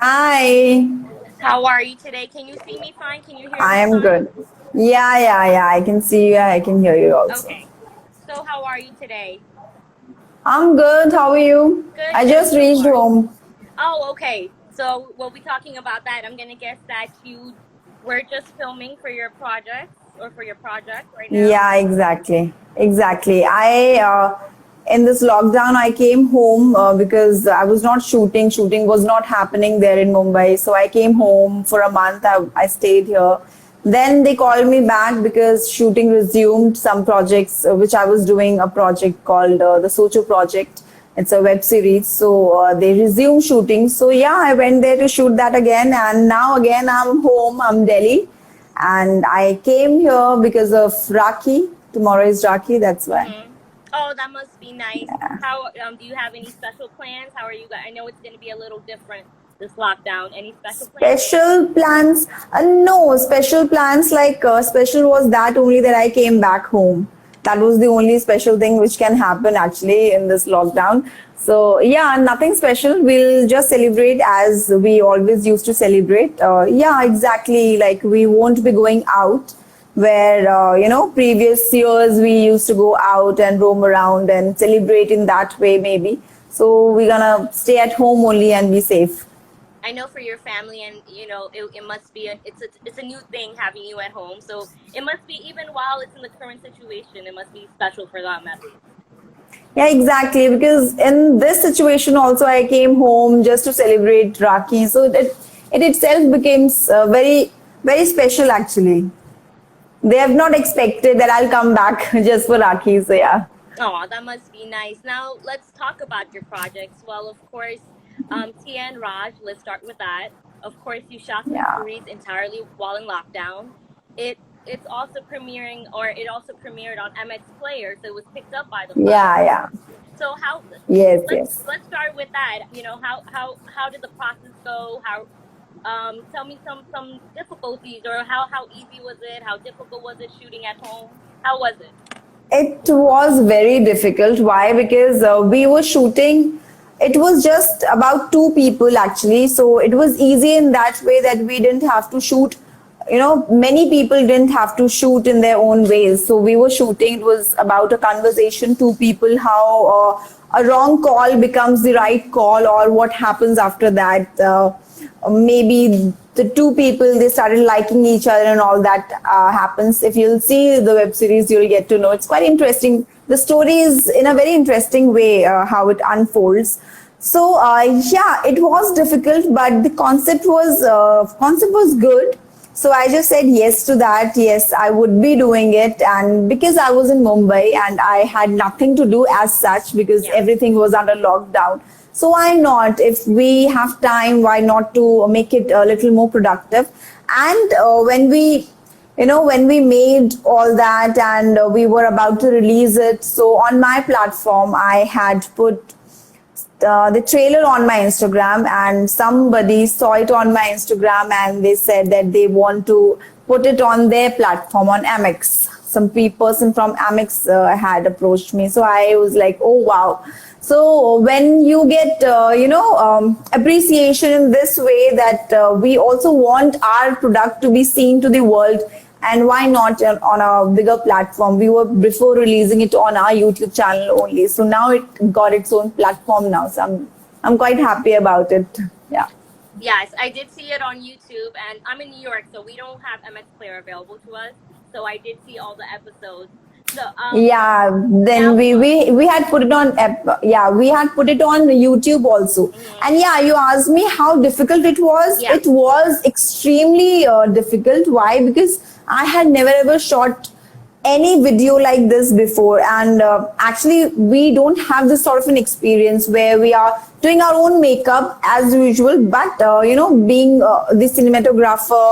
Hi, How are you today? Can you see me fine? Can you hear I me am fine? good. Yeah. I can see you. I can hear you also. Okay. So, how are you today? I'm good. How are you? Good, I good. just So reached far. home. Oh, okay. So, we'll be talking about that. I'm going to guess that you were just filming for your projects or for your project right now. Yeah, exactly. In this lockdown, I came home because I was not shooting. Shooting was not happening there in Mumbai. So I came home for a month. I stayed here. Then they called me back because shooting resumed some projects, which I was doing a project called the Socho Project. It's a web series. So they resumed shooting. So yeah, I went there to shoot that again. And now again, I'm home. I'm Delhi. And I came here because of Rakhi. Tomorrow is Rakhi, that's why. Mm-hmm. Oh, that must be nice. How do you have any special plans? How are you guys? I know it's going to be a little different this lockdown. Any special plans? Special plans? No, special plans special was that only that I came back home. That was the only special thing which can happen actually in this lockdown. So, yeah, nothing special. We'll just celebrate as we always used to celebrate. Yeah, exactly. Like we won't be going out where, previous years we used to go out and roam around and celebrate in that way, maybe. So, we're gonna stay at home only and be safe. I know for your family, and it must be it's a new thing having you at home. So it must be, even while it's in the current situation, it must be special for them at least. Yeah, exactly. Because in this situation, also, I came home just to celebrate Rakhi. So it itself became very special, actually. They have not expected that I'll come back just for Rakhi. So, yeah. Oh, that must be nice. Now let's talk about your projects. Well, of course, Tia and Raj. Let's start with that. Of course, you shot the Yeah. series entirely while in lockdown. It's also premiering, or it also premiered on MX Player, so it was picked up by the platform. Yeah. So how Yes, let's yes. let's start with that. How did the process go? How tell me some difficulties, or how easy was it? How difficult was it shooting at home? How was it? It was very difficult. Why? Because we were shooting, it was just about two people actually. So it was easy in that way that we didn't have to shoot. Many people didn't have to shoot in their own ways. So we were shooting, it was about a conversation, two people, how a wrong call becomes the right call, or what happens after that. Maybe the two people they started liking each other and all that happens. If you'll see the web series, you'll get to know it's quite interesting. The story is in a very interesting way how it unfolds. So yeah, it was difficult, but the concept was good. So I just said yes to that. Yes, I would be doing it. And because I was in Mumbai and I had nothing to do as such because Yeah. everything was under lockdown. So why not? If we have time, why not to make it a little more productive? And when we made all that and we were about to release it, so on my platform, I had put the trailer on my Instagram, and somebody saw it on my Instagram and they said that they want to put it on their platform on Amex. Some person from Amex had approached me, so I was like, oh wow. So when you get appreciation in this way, that we also want our product to be seen to the world, and why not on a bigger platform? We were before releasing it on our YouTube channel only, so now it got its own platform now. So I'm quite happy about it. Yeah. Yes, I did see it on YouTube, and I'm in New York, so we don't have MX Player available to us. So I did see all the episodes. So Yeah, then now, we had put it on yeah, we had put it on YouTube also. mhm, And yeah, you asked me how difficult it was. yeah, It was extremely difficult. Why? Because I had never ever shot any video like this before, and actually we don't have this sort of an experience where we are doing our own makeup as usual, but being the cinematographer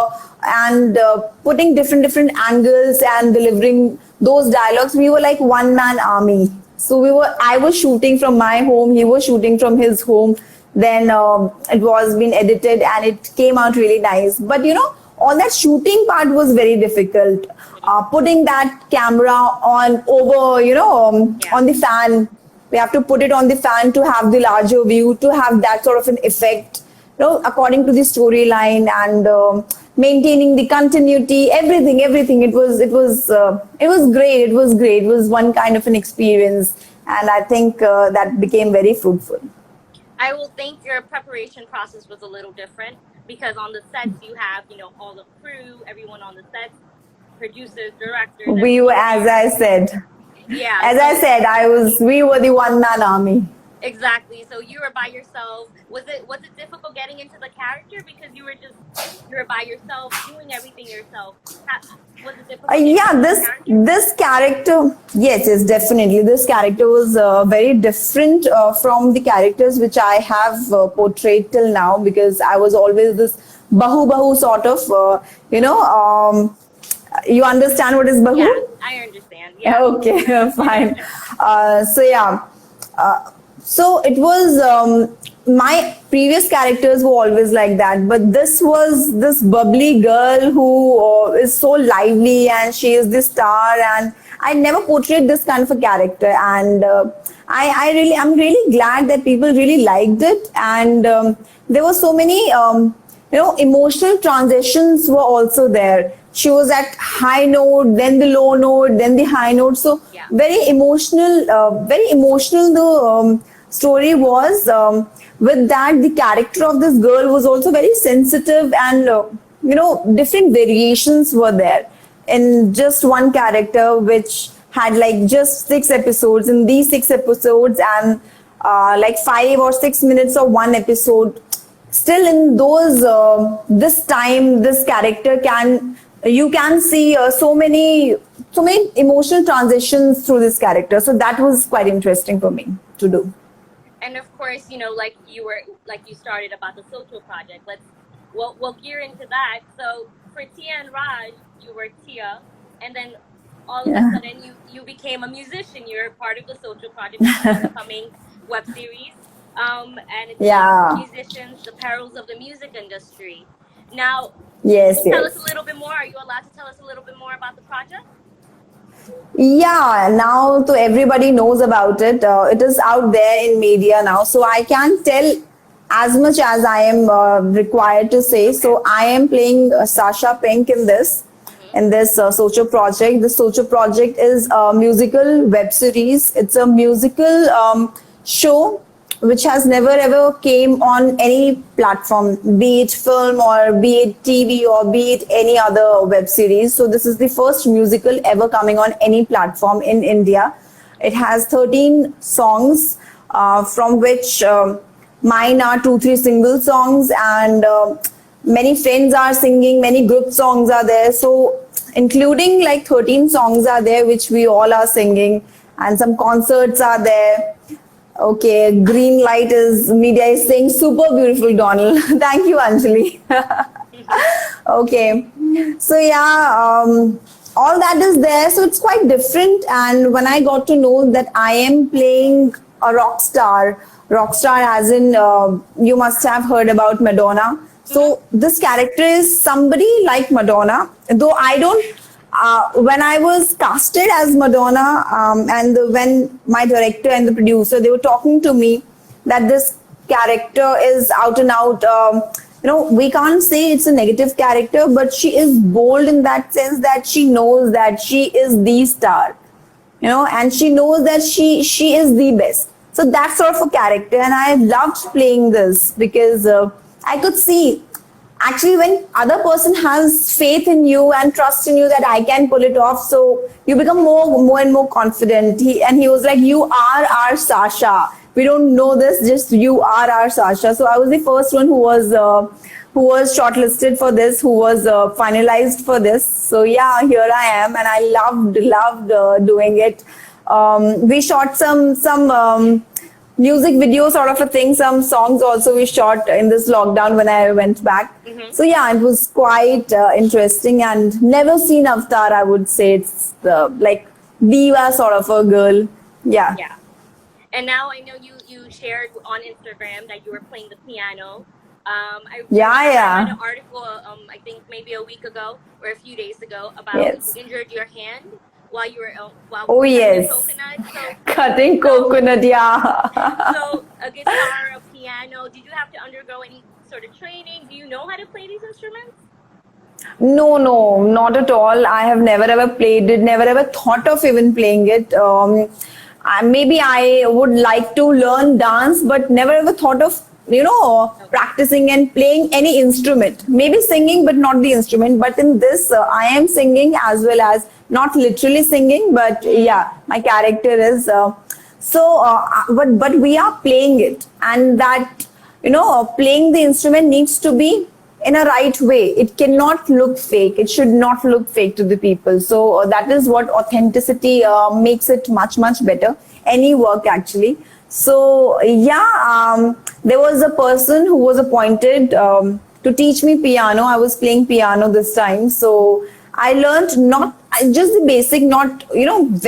and putting different angles and delivering those dialogues, we were like one man army. So I was shooting from my home, he was shooting from his home. Then it was been edited and it came out really nice. But all that shooting part was very difficult. Putting that camera on over, yeah, on the fan. We have to put it on the fan to have the larger view, to have that sort of an effect. according to the storyline and maintaining the continuity, everything. It was great. It was great. It was one kind of an experience, and I think that became very fruitful. I will think your preparation process was a little different because on the sets you have, all the crew, everyone on the sets, producers, directors, We were, everyone as there. I said, Yeah, as I so said, we were the one man army. exactly. So you were by yourself. Was it difficult getting into the character because you were by yourself doing everything yourself? Was it difficult getting Yeah, into the this character? this character, yes, definitely. This character was very different from the characters which I have portrayed till now, because I was always this bahu sort of. You understand what is Yeah, bahu? I understand. Yeah. Okay, fine. So yeah, so it was my previous characters were always like that, but this was this bubbly girl who is so lively, and she is the star, and I never portrayed this kind of a character, and I'm really glad that people really liked it, and there were so many emotional transitions were also there. She was at high note, then the low note, then the high note. So Yeah. very emotional. The story was, with that, the character of this girl was also very sensitive, and different variations were there in just one character, which had like just 6 episodes. In these 6 episodes, and like 5 or 6 minutes of one episode, still in those this time, this character can, you can see so many emotional transitions through this character, so that was quite interesting for me to do. And of course, like you started about the social project. We'll gear into that. So for Tia and Raj, you were Tia, and then all of a Yeah. sudden you became a musician. You're part of the social project, which is an upcoming web series. And it's called Yeah. Musicians: The Perils of the Music Industry. Now, Yes, tell us a yes. little bit more. Are you allowed to tell us a little bit more about the project? Yeah, now to everybody knows about it. It is out there in media now, so I can tell as much as I am required to say. Okay. So I am playing Sasha Pink in this, Mm-hmm. Socho project. The Socho project is a musical web series. It's a musical show which has never ever came on any platform, be it film or be it TV or be it any other web series. So this is the first musical ever coming on any platform in India. It has 13 songs, from which mine are two, three single songs, and many friends are singing, many group songs are there. So including like 13 songs are there, which we all are singing, and some concerts are there. Okay, green light is media is saying super beautiful, Donald. Thank you, Anjali. Okay, so yeah, all that is there. So it's quite different. And when I got to know that I am playing a rock star as in, you must have heard about Madonna. Mm-hmm. So this character is somebody like Madonna, though I don't. When I was casted as Madonna, when my director and the producer, they were talking to me that this character is out and out. We can't say it's a negative character, but she is bold in that sense that she knows that she is the star, and she knows that she is the best. So that sort of a character, and I loved playing this because I could see, actually, when other person has faith in you and trust in you that I can pull it off, so you become more and more confident. He was like, you are our Sasha. We don't know this, just you are our Sasha. So I was the first one who was shortlisted for this, who was finalized for this. So yeah, here I am, and I loved doing it. We shot some music video sort of a thing. Some songs also we shot in this lockdown when I went back. Mm-hmm. So yeah, it was quite interesting, and never seen Avatar. I would say it's like diva sort of a girl. Yeah. Yeah. And now I know you shared on Instagram that you were playing the piano. I Yeah, read yeah. an article, I think maybe a week ago or a few days ago, about you Yes. injured your hand while you were Oh cutting a yes. coconut. Cutting So coconut, yeah. so a guitar, a piano. Did you have to undergo any sort of training? Do you know how to play these instruments? No, no, not at all. I have never ever played it, never ever thought of even playing it. Maybe I would like to learn dance, but never ever thought of, Okay. practicing and playing any instrument. Maybe singing, but not the instrument. But in this, I am singing as well as not literally singing, but yeah, my character is. But we are playing it, and that playing the instrument needs to be in a right way. It cannot look fake. It should not look fake to the people. So that is what authenticity makes it much, much better. Any work actually. So yeah, there was a person who was appointed to teach me piano. I was playing piano this time. So I learned not just the basic, not,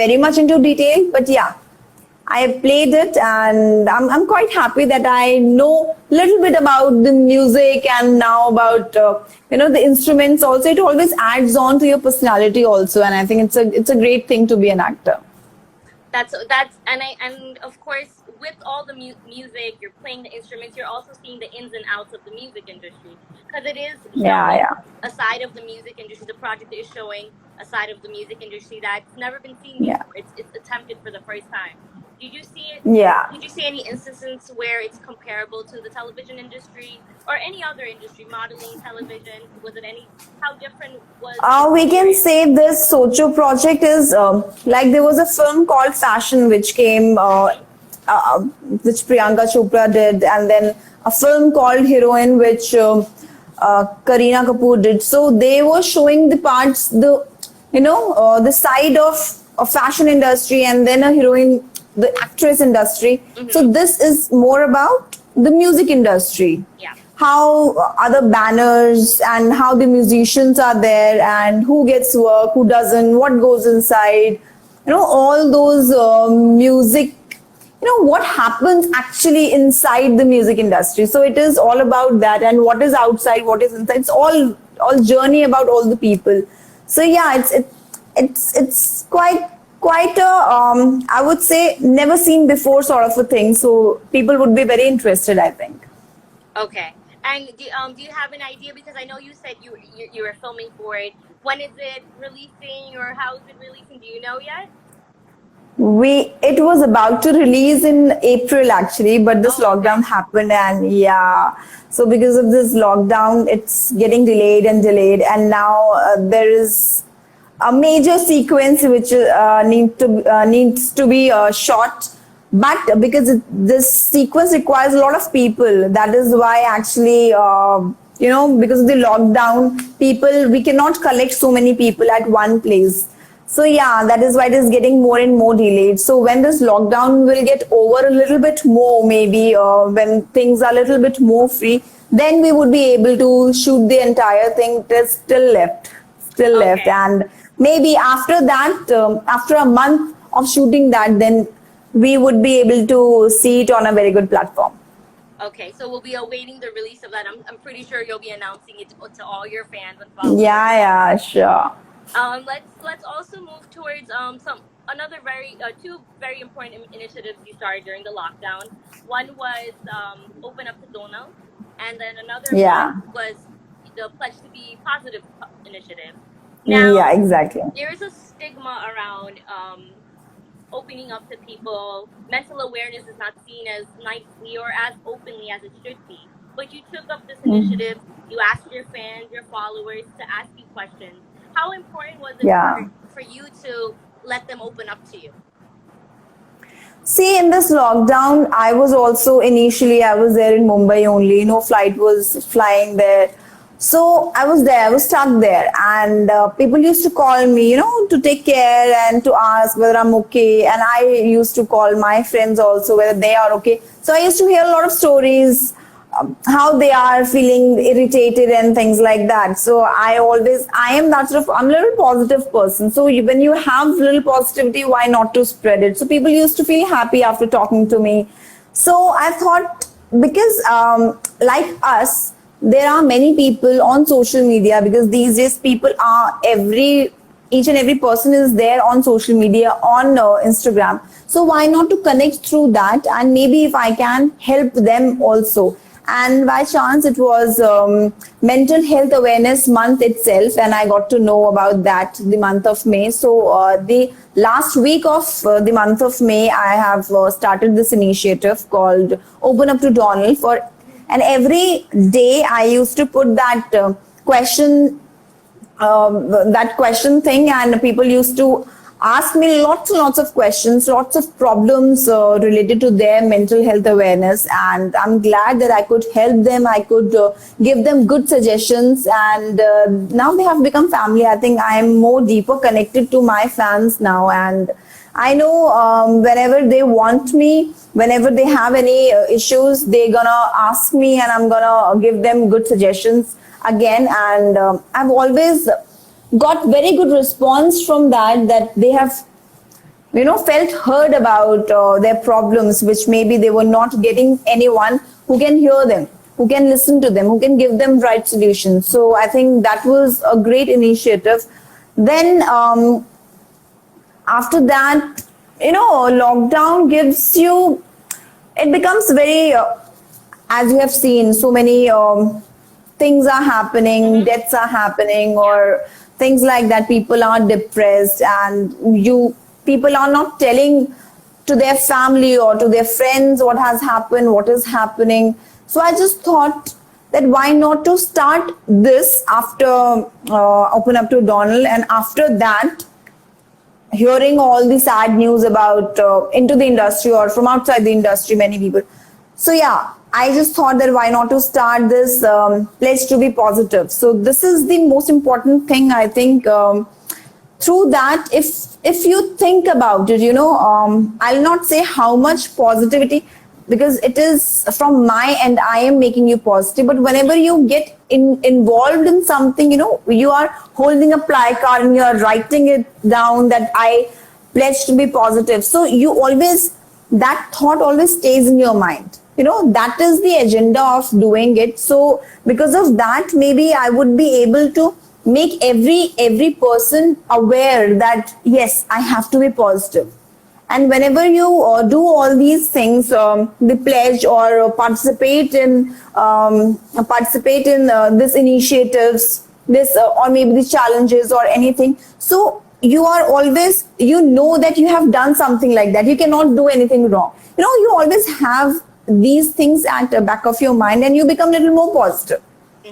very much into detail, but yeah, I played it, and I'm quite happy that I know a little bit about the music and now about the instruments also. It always adds on to your personality also, and I think it's a great thing to be an actor. That's and of course with all the music, you're playing the instruments, you're also seeing the ins and outs of the music industry, because it is Yeah, showing yeah, a side of the music industry. The project is showing a side of the music industry that's never been seen yeah, before. It's attempted for the first time. Did you see it? yeah. Did you see any instances where it's comparable to the television industry or any other industry, modeling, television? Was it any? How different was the We can experience? say this Socho project is like there was a film called Fashion which came, which Priyanka Chopra did, and then a film called Heroine which Kareena Kapoor did. So they were showing the parts, the side of a fashion industry, and then a heroine, the actress industry. So this is more about the music industry, Yeah. how other banners and how the musicians are there and who gets work, who doesn't, what goes inside, all those music, what happens actually inside the music industry. So it is all about that, and what is outside, what is inside. It's all journey about all the people. So yeah, it's quite a I would say never seen before sort of a thing. So people would be very interested, I think. Okay. And do you have an idea? Because I know you said you were filming for it. When is it releasing, or how is it releasing? Do you know yet? It was about to release in April actually, but this Oh, okay. lockdown happened, and yeah, so because of this lockdown, it's getting delayed and delayed, and now there is a major sequence which needs to be shot, but because this sequence requires a lot of people, that is why actually because of the lockdown, people, we cannot collect so many people at one place. So yeah, that is why it is getting more and more delayed. So when this lockdown will get over a little bit more, maybe when things are a little bit more free, then we would be able to shoot the entire thing. It is still left, Okay. and maybe after that, after a month of shooting that, then we would be able to see it on a very good platform. Okay. So we'll be awaiting the release of that. I'm pretty sure you'll be announcing it to all your fans and followers. Yeah, yeah, sure. Let's also move towards some another very two very important initiatives you started during the lockdown. One was Open Up to Donal, and then another one Yeah, was the Pledge to Be Positive initiative. yeah, Now, exactly. there is a stigma around opening up to people. Mental awareness is not seen as nicely or as openly as it should be. But you took up this initiative. You asked your fans, your followers to ask you questions. How important was it Yeah. for you to let them open up to you? See, in this lockdown, I was also initially, I was there in Mumbai only. No flight was flying there. So I was there, I was stuck there. And people used to call me, to take care and to ask whether I'm okay. And I used to call my friends also whether they are okay. So I used to hear a lot of stories, how they are feeling irritated and things like that. So I am that sort of, I'm a little positive person. So when you have little positivity, why not to spread it? So people used to feel happy after talking to me. So I thought, because like us, there are many people on social media, because these days people are each and every person is there on social media, on Instagram. So why not to connect through that, and maybe if I can help them also. And by chance, it was Mental Health Awareness Month itself, and I got to know about that the month of May. So the last week of the month of May, I have started this initiative called Open Up to Donal for, and every day I used to put that question that question thing, and people used to ask me lots and lots of questions, lots of problems related to their mental health awareness, and I'm glad that I could help them. I could give them good suggestions, and now they have become family. I think I am more deeper connected to my fans now, and I know whenever they want me, whenever they have any issues, they're gonna ask me, and I'm gonna give them good suggestions again. And I've always got very good response from that. That they have, felt heard about their problems, which maybe they were not getting anyone who can hear them, who can listen to them, who can give them right solutions. So I think that was a great initiative. Then after that, lockdown gives you, it becomes very as you have seen, so many things are happening, deaths are happening, or things like that. People are depressed, and people are not telling to their family or to their friends what has happened, what is happening. So I just thought that why not to start this after Open Up to Donal, and after that, hearing all the sad news about into the industry or from outside the industry, many people. So yeah, I just thought that why not to start this pledge to be positive. So this is the most important thing, I think. Through that, if you think about it, I'll not say how much positivity, because it is from my end, I am making you positive. But whenever you get involved in something, you are holding a placard and you are writing it down that I pledge to be positive. So you always, that thought always stays in your mind. That is the agenda of doing it. So because of that, maybe I would be able to make every person aware that yes, I have to be positive. And whenever you do all these things, the pledge or participate in this initiatives, this or maybe the challenges or anything, so you are always, that you have done something like that. You cannot do anything wrong. You always have these things at the back of your mind, and you become a little more positive.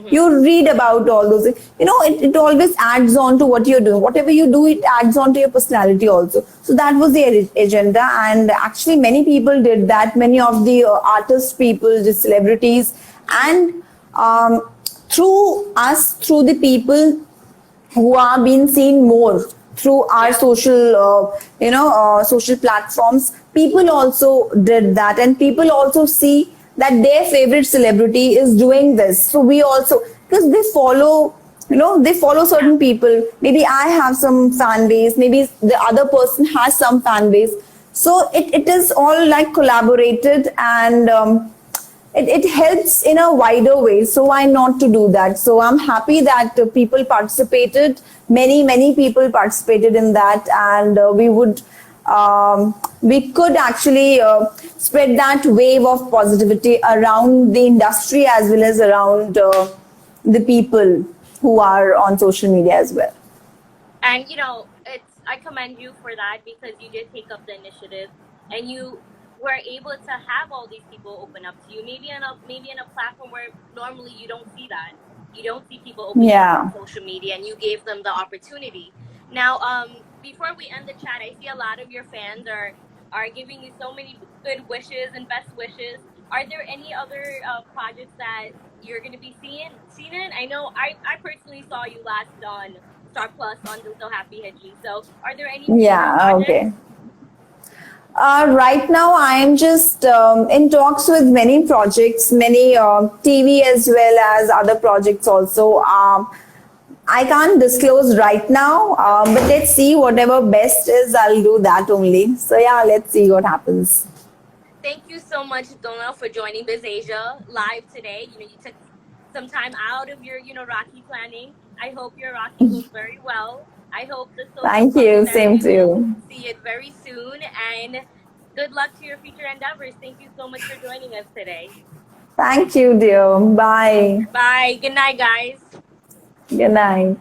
You read about all those things. It always adds on to what you're doing. Whatever you do, it adds on to your personality also. So that was the agenda, and actually many people did that. Many of the artist people, the celebrities, and through us, through the people who are being seen more through our social platforms, people also did that, and people also see that their favorite celebrity is doing this. So we also, because they follow, they follow certain people. Maybe I have some fan base, maybe the other person has some fan base. So it is all like collaborated, and it helps in a wider way. So why not to do that? So I'm happy that people participated. Many people participated in that, and we could actually spread that wave of positivity around the industry as well as around the people who are on social media as well. And I commend you for that, because you did take up the initiative, and you were able to have all these people open up to you. Maybe in a platform where normally you don't see that. You don't see people opening up on social media, and you gave them the opportunity. Now, before we end the chat, I see a lot of your fans are giving you so many good wishes and best wishes. Are there any other projects that you're going to be seen in? I know I personally saw you last on Star Plus on Dil Toh Happy Haji. So are there any projects? Okay. Right now, I am just in talks with many projects, many TV as well as other projects also. I can't disclose right now, but let's see, whatever best is, I'll do that only. So yeah, let's see what happens. Thank you so much, Donal, for joining BizAsia live today. You took some time out of your, Rocky planning. I hope your Rocky goes very well. I hope the Thank you. Same to you. See it very soon, and good luck to your future endeavors. Thank you so much for joining us today. Thank you, dear. Bye. Bye. Good night, guys. Good night.